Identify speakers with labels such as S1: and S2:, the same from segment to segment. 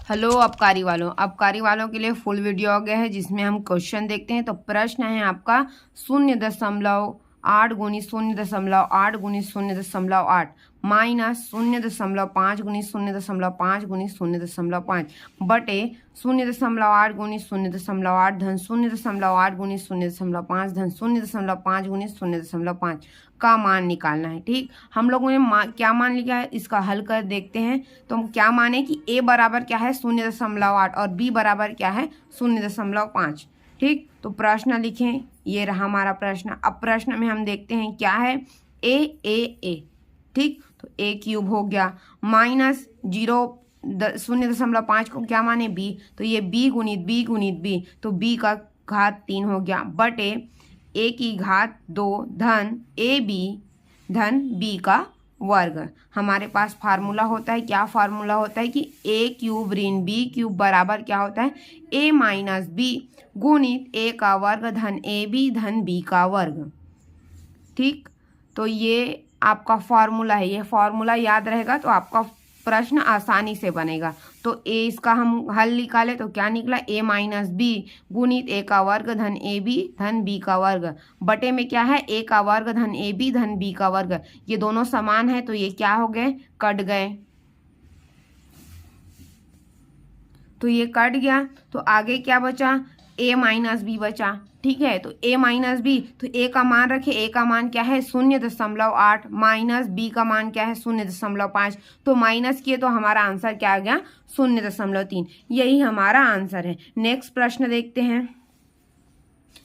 S1: Hello आबकारी वालों के लिए फुल वीडियो आ गया है जिसमें हम क्वेश्चन देखते हैं। तो प्रश्न है आपका 0.8 गुनी 0.8 गुनी 0.8 माइनस 0.5 गुनी 0.5 गुनी 0.5 बटे 0.8 गुनी 0.8 धन 0.8 गुनी 0.5 धन 0.5 गुनी 0.5 का मान निकालना है। ठीक, हम लोगों ने क्या मान लिया है, इसका हल कर देखते हैं। तो हम क्या माने कि a बराबर क्या है 0.8 और b बराबर क्या है 0.5। ठीक, तो प्रश्न लिखें, ये रहा हमारा प्रश्न। अब प्रश्न में हम देखते हैं क्या है a। ठीक, तो a क्यूब हो गया माइनस 0.5 को क्या माने b, तो ये b गुणित b, तो b का घात 3 हो गया बटे a की घात 2 धन धन b का वर्ग। हमारे पास फार्मूला होता है, क्या फार्मूला होता है कि a क्यूब ऋण b क्यूब बराबर क्या होता है a माइनस b गुणित a का वर्ग धन ab धन b का वर्ग। ठीक, तो ये आपका फॉर्मूला है, ये फॉर्मूला याद रहेगा तो आपका प्रश्न आसानी से बनेगा। तो a इसका हम हल निकाले तो क्या निकला a माइनस बी गुणित a का वर्ग धन ए बी धन b का वर्ग बटे में क्या है a का वर्ग धन ए बी धन b का वर्ग। ये दोनों समान है तो ये क्या हो गए, कट गए, तो ये कट गया। तो आगे क्या बचा, a माइनस बी बचा। ठीक है, तो a माइनस बी, तो a का मान रखे, a का मान क्या है 0.8 माइनस b का मान क्या है 0.5, तो माइनस किए तो हमारा आंसर क्या आ गया 0.3। यही हमारा आंसर है। नेक्स्ट प्रश्न देखते हैं,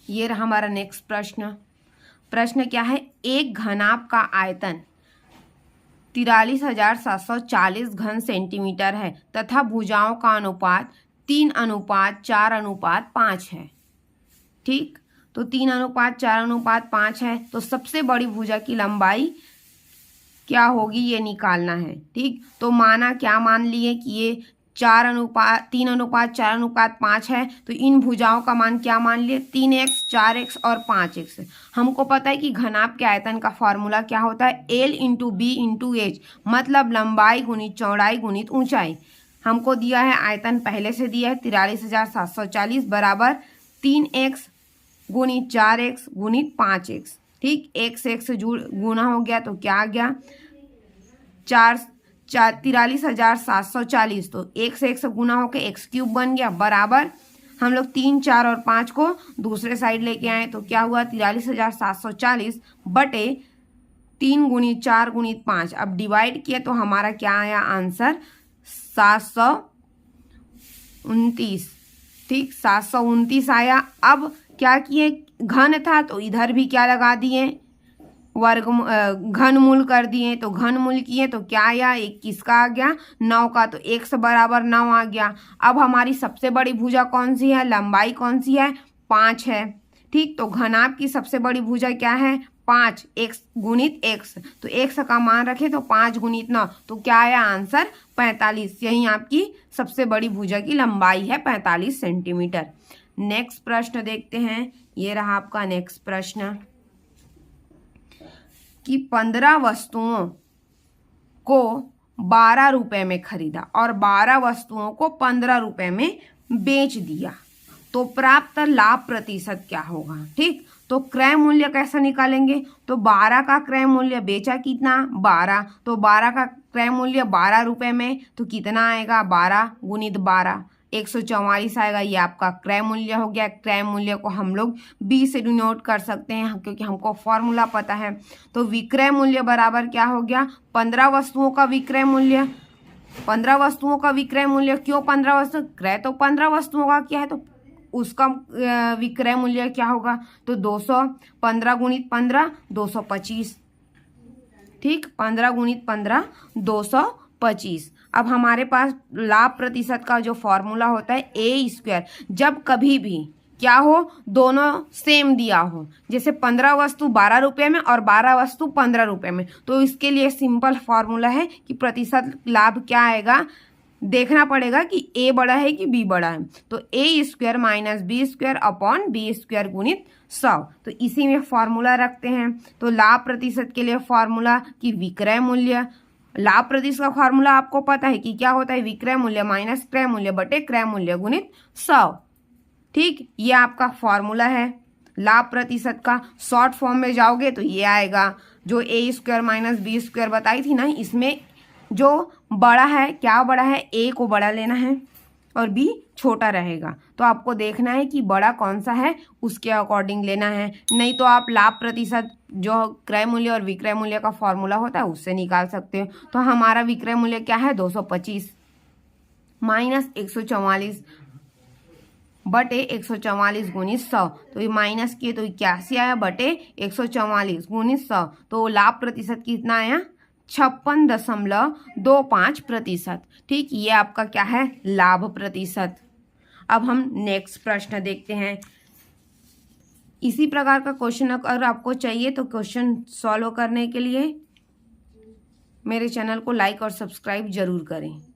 S1: ये रहा हमारा नेक्स्ट प्रश्न। प्रश्न क्या है, एक घनाभ का आयतन 43,740 घन सेंटीमीटर है तथा भुजाओं का अनुपात 3:4:5 है। ठीक, तो 3:4:5 है, तो सबसे बड़ी भुजा की लंबाई क्या होगी ये निकालना है। ठीक, तो माना क्या मान लिए कि ये 3:4:5 है, तो इन भुजाओं का मान क्या मान लिए 3x 4x और 5x। हमको पता है कि घनाभ के आयतन का फॉर्मूला क्या होता है L into B into H, मतलब लंबाई गुणित चौड़ाई गुणित ऊंचाई। हमको दिया है आयतन पहले से दिया है 43,740 बराबर 3x गुणित 4x गुणित 5x। ठीक, x गुना हो गया तो क्या आ गया 43,740, तो x गुना होकर x क्यूब बन गया बराबर हम लोग 3 4 और 5 को दूसरे साइड लेके आए तो क्या हुआ 43,740 बटे 3 गुणित 4 गुणित 5। अब डिवाइड किया तो हमारा क्या आया आंसर 729। ठीक, 729 आया। अब क्या किए, घन था तो इधर भी क्या लगा दिए वर्ग, घनमूल कर दिए, तो घनमूल किए तो क्या आया 21 का आ गया, 9 का, तो x बराबर 9 आ गया। अब हमारी सबसे बड़ी भुजा कौन सी है, लंबाई कौन सी है 5 है। ठीक, तो घनाभ की सबसे बड़ी भुजा क्या है 5 x गुणित x, तो x का मान रखे तो 5 गुणित 9, तो क्या आया आंसर 45। यही आपकी सबसे बड़ी भुजा की लंबाई है 45 सेंटीमीटर। नेक्स्ट प्रश्न देखते हैं, ये रहा आपका नेक्स्ट प्रश्न कि 15 वस्तुओं को 12 रुपए में खरीदा और 12 वस्तुओं को 15 रुपए में बेच दिया तो प्राप्त लाभ प्रतिशत क्या होगा। ठीक, तो क्रय मूल्य कैसे निकालेंगे, तो 12 का क्रय मूल्य, बेचा कितना 12, तो 12 का क्रय मूल्य 12 रुपए में, तो कितना आएगा 12 गुणित 12 144 आएगा। ये आपका क्रय मूल्य हो गया। क्रय मूल्य को हम लोग बी से डिनोट कर सकते हैं क्योंकि हमको फॉर्मूला पता है। तो विक्रय मूल्य बराबर क्या हो गया 15 वस्तुओं का विक्रय मूल्य। 15 वस्तुओं का विक्रय मूल्य, क्यों 15 वस्तु, क्रय तो 15 वस्तुओं का क्या है तो उसका विक्रय मूल्य क्या होगा, तो 215 गुणित 15 225। ठीक, 15 गुणित 15 225। अब हमारे पास लाभ प्रतिशत का जो फॉर्मूला होता है a²। जब कभी भी क्या हो दोनों सेम दिया हो, जैसे 15 वस्तु 12 रुपए में और 12 वस्तु 15 रुपए में, तो इसके लिए सिंपल फॉर्मूला है कि प्रतिशत लाभ क्या आएगा, देखना पड़ेगा कि a बड़ा है कि b बड़ा है, तो a² minus b² upon b² गुणित 100। तो इसी में फॉर्मूला रखते हैं। तो लाभ प्रतिशत के लिए फॉर्मूला कि विक्रय मूल्य लाभ प्रतिशत का फॉर्मूला आपको पता है कि क्या होता है, विक्रय मूल्य माइनस क्रय मूल्य बटे क्रय मूल्य गुणित 100। ठीक, ये आपका फॉर्मूला है लाभ प्रतिशत का। शॉर्ट फॉर्म में जाओगे तो ये आएगा, जो ए स्क्वायर माइनस बी स्क्वायर बताई थी ना, इसमें जो बड़ा है, क्या बड़ा है, ए को बड़ा लेना है और बी छोटा रहेगा। तो आपको देखना है कि बड़ा कौन सा है, उसके अकॉर्डिंग लेना है। नहीं तो आप लाभ प्रतिशत जो क्रय मूल्य और विक्रय मूल्य का फॉर्मूला होता है उससे निकाल सकते हो। तो हमारा विक्रय मूल्य क्या है, 225 माइनस 144 बटे 144 गुणित 100। तो ये माइनस किए तो 81 आया बटे 144 गुणित 100। तो लाभ प्रतिशत कितना आया, 56.25%। ठीक, ये आपका क्या है, लाभ प्रतिशत। अब हम नेक्स्ट प्रश्न देखते हैं। इसी प्रकार का क्वेश्चन अगर आपको चाहिए तो क्वेश्चन सॉल्व करने के लिए मेरे चैनल को लाइक और सब्सक्राइब जरूर करें।